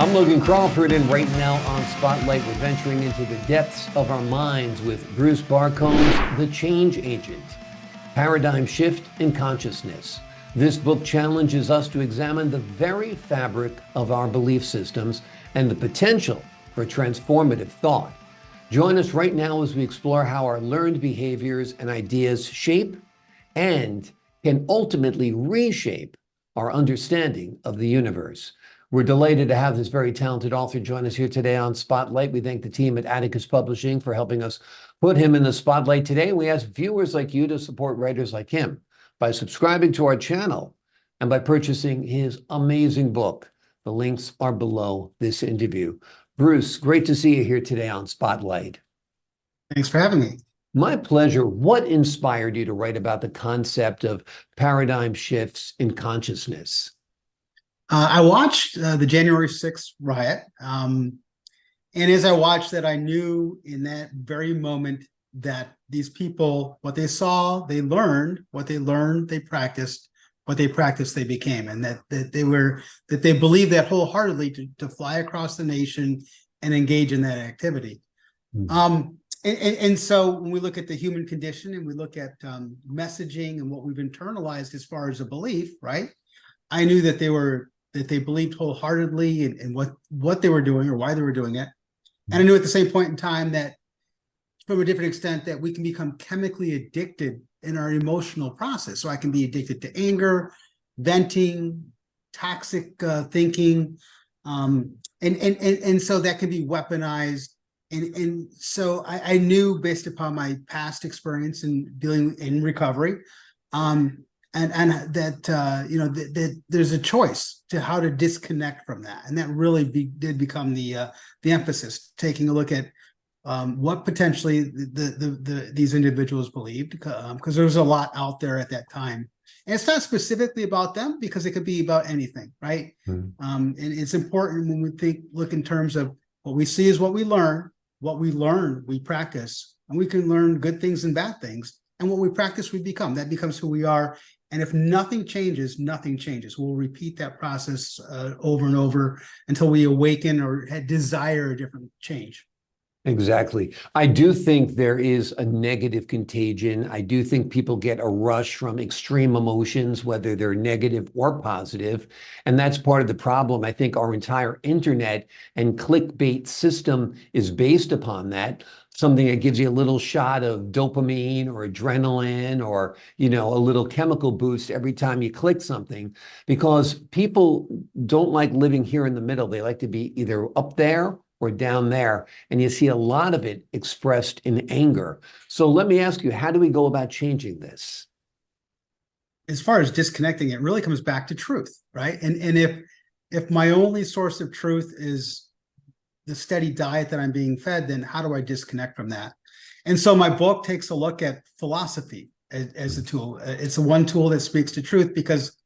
I'm Logan Crawford, and right now on Spotlight, we're venturing into the depths of our minds with Bruce Barcomb's The Change Agent, Paradigm Shift in Consciousness. This book challenges us to examine the very fabric of our belief systems and the potential for transformative thought. Join us right now as we explore how our learned behaviors and ideas shape and can ultimately reshape our understanding of the universe. We're delighted to have this very talented author join us here today on Spotlight. We thank the team at Atticus Publishing for helping us put him in the spotlight today. We ask viewers like you to support writers like him by subscribing to our channel and by purchasing his amazing book. The links are below this interview. Bruce, great to see you here today on Spotlight. Thanks for having me. My pleasure. What inspired you to write about the concept of paradigm shifts in consciousness? I watched the January 6th riot. And as I watched that, I knew in that very moment that these people, what they saw, they learned, what they learned, they practiced, what they practiced, they became, and that they believed that wholeheartedly to fly across the nation and engage in that activity. Mm-hmm. And so when we look at the human condition and we look at messaging and what we've internalized as far as a belief, right? I knew that they believed wholeheartedly in what they were doing or why they were doing it. And I knew at the same point in time that from a different extent that we can become chemically addicted in our emotional process. So I can be addicted to anger, venting, toxic thinking. And so that can be weaponized. And so I knew based upon my past experience in dealing in recovery, and that that there's a choice to how to disconnect from that, and that really did become the emphasis. Taking a look at what potentially these individuals believed, because there was a lot out there at that time, and it's not specifically about them because it could be about anything, right? Mm-hmm. And it's important when we look in terms of what we see is what we learn. What we learn, we practice, and we can learn good things and bad things. And what we practice, we become. That becomes who we are. And if nothing changes, nothing changes. We'll repeat that process over and over until we awaken or desire a different change. Exactly. I do think there is a negative contagion. I do think people get a rush from extreme emotions, whether they're negative or positive. And that's part of the problem. I think our entire internet and clickbait system is based upon that. Something that gives you a little shot of dopamine or adrenaline or, a little chemical boost every time you click something, because people don't like living here in the middle. They like to be either up there or down there. And you see a lot of it expressed in anger. So let me ask you, how do we go about changing this? As far as disconnecting, it really comes back to truth, right? And if my only source of truth is the steady diet that I'm being fed, then how do I disconnect from that? And so my book takes a look at philosophy as a tool. It's the one tool that speaks to truth because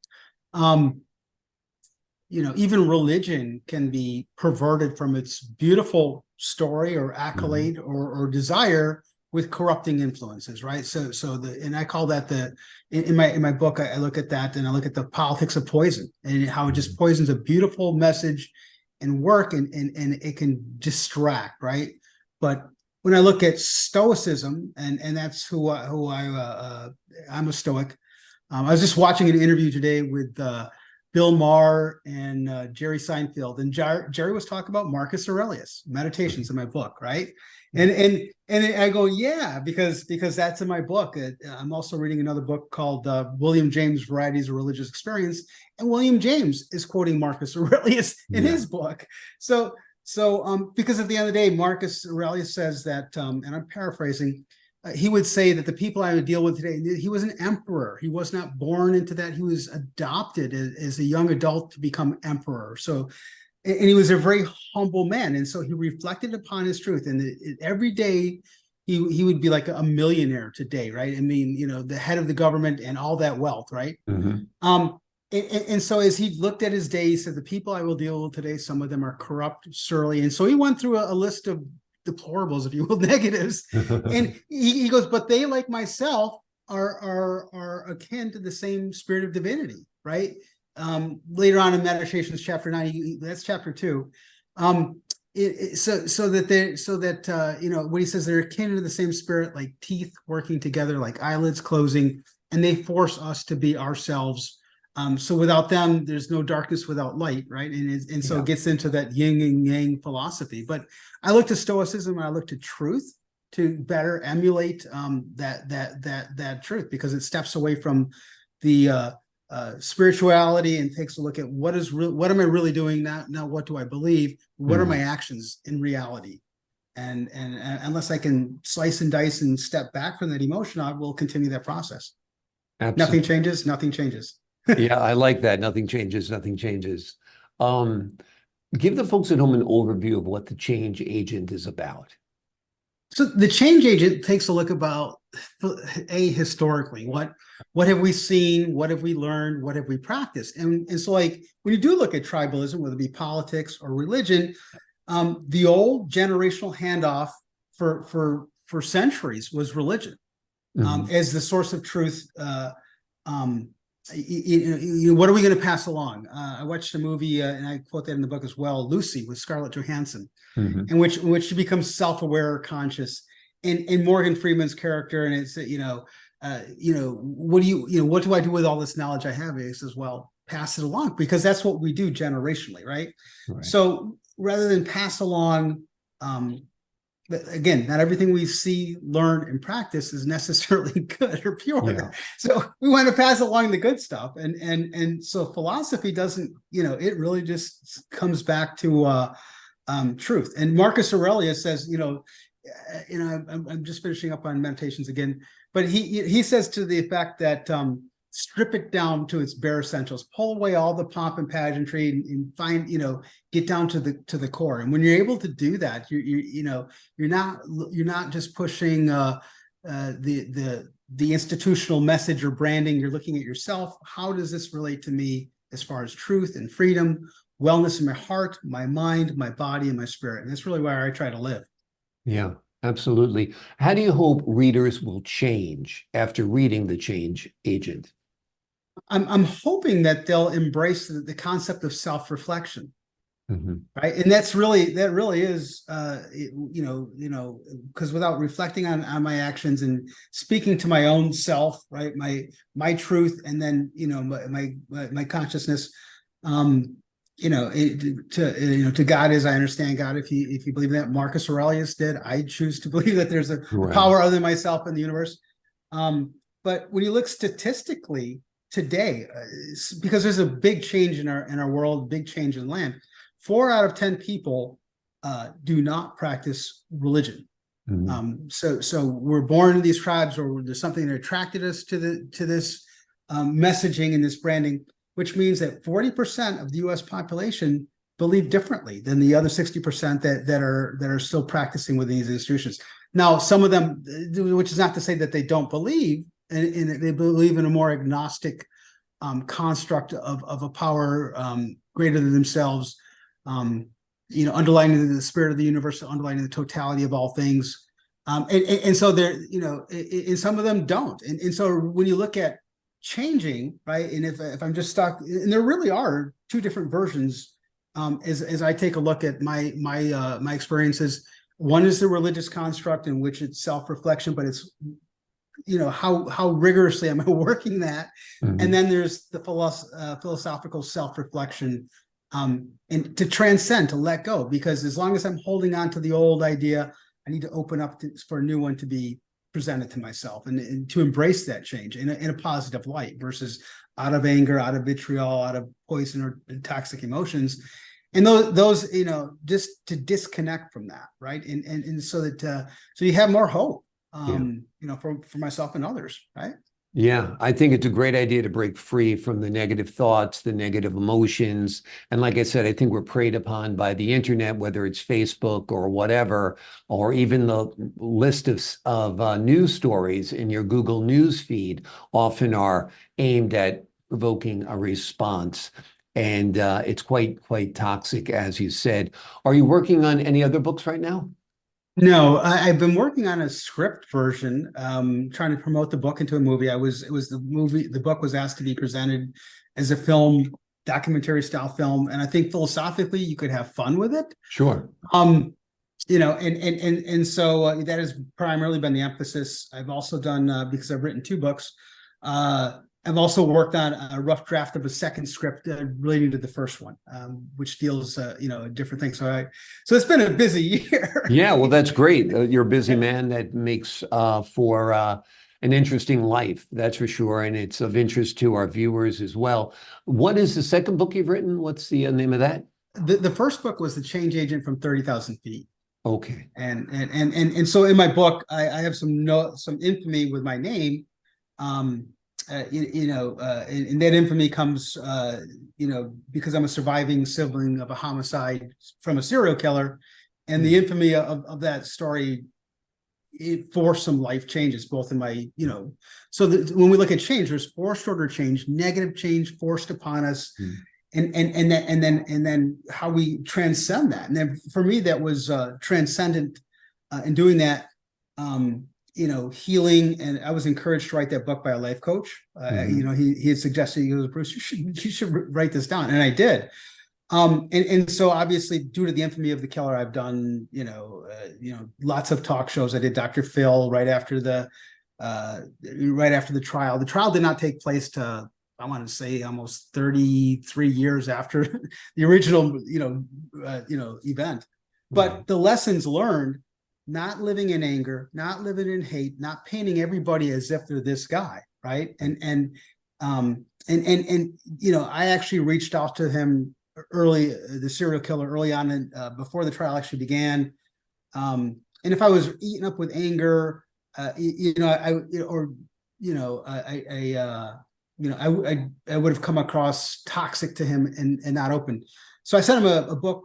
even religion can be perverted from its beautiful story or accolade or desire with corrupting influences, right? And I call that in my book, I look at that and I look at the politics of poison and how it just poisons a beautiful message and work and it can distract, right? But when I look at Stoicism, and that's who I'm a Stoic. I was just watching an interview today with Bill Maher and Jerry Seinfeld, and Jerry was talking about Marcus Aurelius Meditations in my book, right? And I go, yeah, because that's in my book. I'm also reading another book called William James Varieties of Religious Experience, and William James is quoting Marcus Aurelius in his book. So because at the end of the day, Marcus Aurelius says that, and I'm paraphrasing. He would say that the people I would deal with today, he was an emperor. He was not born into that. He was adopted as a young adult to become emperor. So, and he was a very humble man. And so he reflected upon his truth. And every day he would be like a millionaire today, right? I mean, the head of the government and all that wealth, right? Mm-hmm. And so as he looked at his day, he said, the people I will deal with today, some of them are corrupt, surly. And so he went through a list of deplorables, if you will, negatives. And he goes, but they, like myself, are akin to the same spirit of divinity, right? later on in Meditations, chapter 9, that's chapter 2. So that when he says they're akin to the same spirit, like teeth working together, like eyelids closing, and they force us to be ourselves. So without them, there's no darkness without light, right? And so it gets into that yin and yang philosophy. But I look to Stoicism and I look to truth to better emulate that truth, because it steps away from the spirituality and takes a look at what am I really doing now, what do I believe, what are my actions in reality, and unless I can slice and dice and step back from that emotion, I will continue that process. Absolutely. Nothing changes. Yeah, I like that. Nothing changes, nothing changes. Give the folks at home an overview of what the change agent is about. So the change agent takes a look about historically, what have we seen, what have we learned, what have we practiced, and so like when you do look at tribalism, whether it be politics or religion, the old generational handoff for centuries was religion as the source of truth. What are we going to pass along? I watched a movie, and I quote that in the book as well, Lucy, with Scarlett Johansson, in which she becomes self-aware, conscious, and Morgan Freeman's character, and it's what do I do with all this knowledge I have? He says, well, pass it along, because that's what we do generationally, right? So rather than pass along, but again, not everything we see, learn, and practice is necessarily good or pure. So we want to pass along the good stuff, and so philosophy doesn't, it really just comes back to truth. And Marcus Aurelius says, I'm just finishing up on Meditations again, but he says to the effect that strip it down to its bare essentials, pull away all the pomp and pageantry, and find, get down to the core. And when you're able to do that, you're not just pushing the institutional message or branding. You're looking at yourself. How does this relate to me as far as truth and freedom, wellness in my heart, my mind, my body, and my spirit? And that's really where I try to live. Yeah, absolutely. How do you hope readers will change after reading The Change Agent? I'm hoping that they'll embrace the concept of self-reflection, right? And that really is, because without reflecting on my actions and speaking to my own self, right, my truth, and then my consciousness, to God as I understand God. If you believe that, Marcus Aurelius did. I choose to believe that there's a power other than myself in the universe. But when you look statistically today, because there's a big change in our world, big change in land, 4 out of 10 people do not practice religion. So we're born in these tribes, or there's something that attracted us to this messaging and this branding, which means that 40% of the U.S. population believe differently than the other 60% that are still practicing within these institutions. Now, some of them, which is not to say that they don't believe, and they believe in a more agnostic construct of a power greater than themselves, underlining the spirit of the universe, underlining the totality of all things. And so they're, and some of them don't. And so when you look at changing, right, and if I'm just stuck, and there really are 2 different versions, as I take a look at my experiences. One is the religious construct, in which it's self-reflection, but it's how rigorously am I working that? And then there's the philosophical self-reflection, and to transcend, to let go, because as long as I'm holding on to the old idea, I need to open up for a new one to be presented to myself, and to embrace that change in a positive light, versus out of anger, out of vitriol, out of poison or toxic emotions. And those just to disconnect from that, right? And so that so you have more hope, for myself and others, right? Yeah, I think it's a great idea to break free from the negative thoughts, the negative emotions. And like I said, I think we're preyed upon by the internet, whether it's Facebook or whatever, or even the list of news stories in your Google News feed often are aimed at provoking a response. And it's quite toxic, as you said. Are you working on any other books right now? No, I've been working on a script version, trying to promote the book into a movie. The book was asked to be presented as a film documentary style film, and I think philosophically you could have fun with it. Sure. So that has primarily been the emphasis. I've also done, because I've written 2 books, I've also worked on a rough draft of a second script relating to the first one, which deals, a different thing. So it's been a busy year. Yeah, well, that's great. You're a busy man. That makes for an interesting life, that's for sure. And it's of interest to our viewers as well. What is the second book you've written? What's the name of that? The first book was The Change Agent from 30,000 Feet. Okay. And so in my book, I have some infamy with my name. And that infamy comes, because I'm a surviving sibling of a homicide from a serial killer, and the infamy of that story, it forced some life changes, both in my, so when we look at change, there's forced order change, negative change forced upon us. And then how we transcend that. And then for me, that was transcendent in doing that, healing. And I was encouraged to write that book by a life coach. He had suggested, he goes, Bruce, you should write this down. And I did. And so obviously, due to the infamy of the killer, I've done, lots of talk shows. I did Dr. Phil right after the trial. The trial did not take place to, I want to say, almost 33 years after the original, event. But the lessons learned, not living in anger, not living in hate, not painting everybody as if they're this guy, right? And I actually reached out to him early, the serial killer, early on, before the trial actually began. And if I was eaten up with anger, I would have come across toxic to him and not open. So I sent him a book,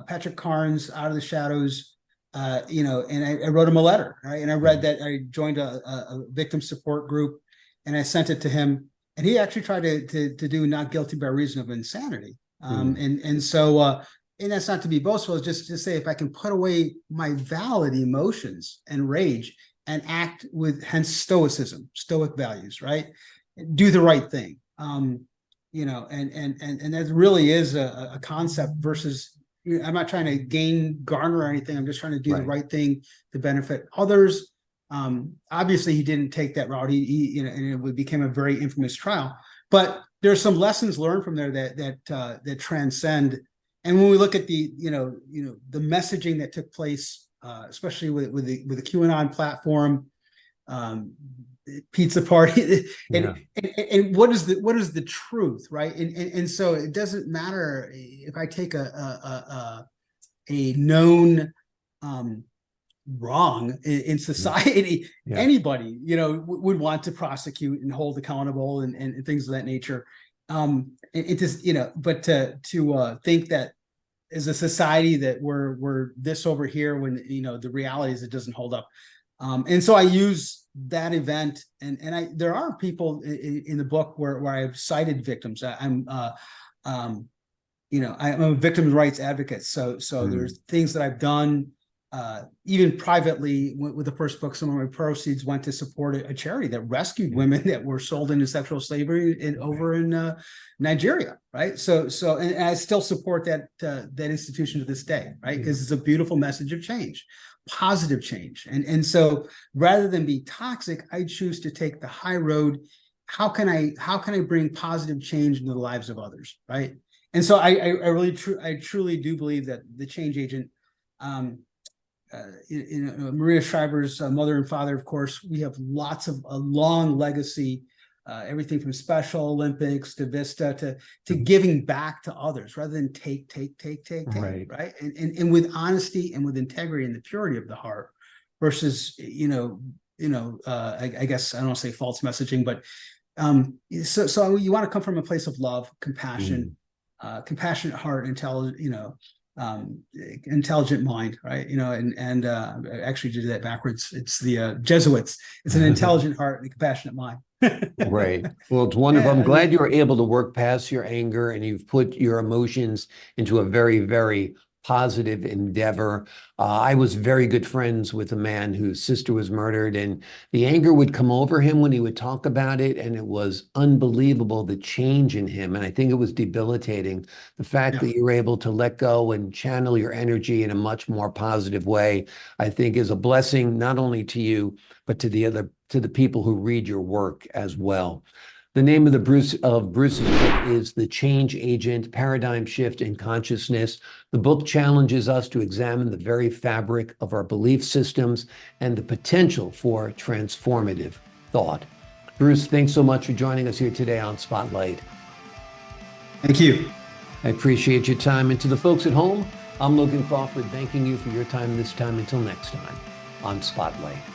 Patrick Carnes, Out of the Shadows, and I wrote him a letter, right? And I read that. I joined a victim support group, and I sent it to him. And he actually tried to do not guilty by reason of insanity. And that's not to be boastful, it's just to say, if I can put away my valid emotions and rage and act with, hence stoicism, stoic values, right? Do the right thing. And that really is a concept versus, I'm not trying to garner or anything. I'm just trying to do the right thing to benefit others. Obviously he didn't take that route. And it became a very infamous trial, but there's some lessons learned from there that transcend. And when we look at the messaging that took place, especially with the QAnon platform, pizza party, and what is the truth, right? And so it doesn't matter if I take a known wrong in society, anybody would want to prosecute and hold accountable and things of that nature. It just but to think that as a society that we're this over here, when the reality is it doesn't hold up. And so I use that event, and there are people in the book where I've cited victims. I'm a victims' rights advocate. So there's things that I've done, even privately. With the first book, some of my proceeds went to support a charity that rescued women that were sold into sexual slavery over in Nigeria, right? So and I still support that institution to this day, right? Because it's a beautiful message of change, positive change. And so rather than be toxic, I choose to take the high road. How can I bring positive change into the lives of others, right? And so I truly do believe that the change agent, Maria Shriver's mother and father, of course, we have lots of a long legacy, everything from Special Olympics to Vista to giving back to others rather than take, right? And with honesty and with integrity and the purity of the heart versus, I guess I don't want to say false messaging, but so you want to come from a place of love, compassion, compassionate heart, intelligent mind, right? And I actually did that backwards. It's the Jesuits. It's an intelligent heart and a compassionate mind. Right. Well, it's wonderful. I'm glad you were able to work past your anger and you've put your emotions into a very, very positive endeavor. I was very good friends with a man whose sister was murdered, and the anger would come over him when he would talk about it, and it was unbelievable, the change in him. And I think it was debilitating. The fact Yeah. that you're able to let go and channel your energy in a much more positive way, I think is a blessing, not only to you, but to the people who read your work as well. The name of Bruce's book is The Change Agent: Paradigm Shift in Consciousness. The book challenges us to examine the very fabric of our belief systems and the potential for transformative thought. Bruce, thanks so much for joining us here today on Spotlight. Thank you. I appreciate your time. And to the folks at home, I'm Logan Crawford, thanking you for your time this time. Until next time on Spotlight.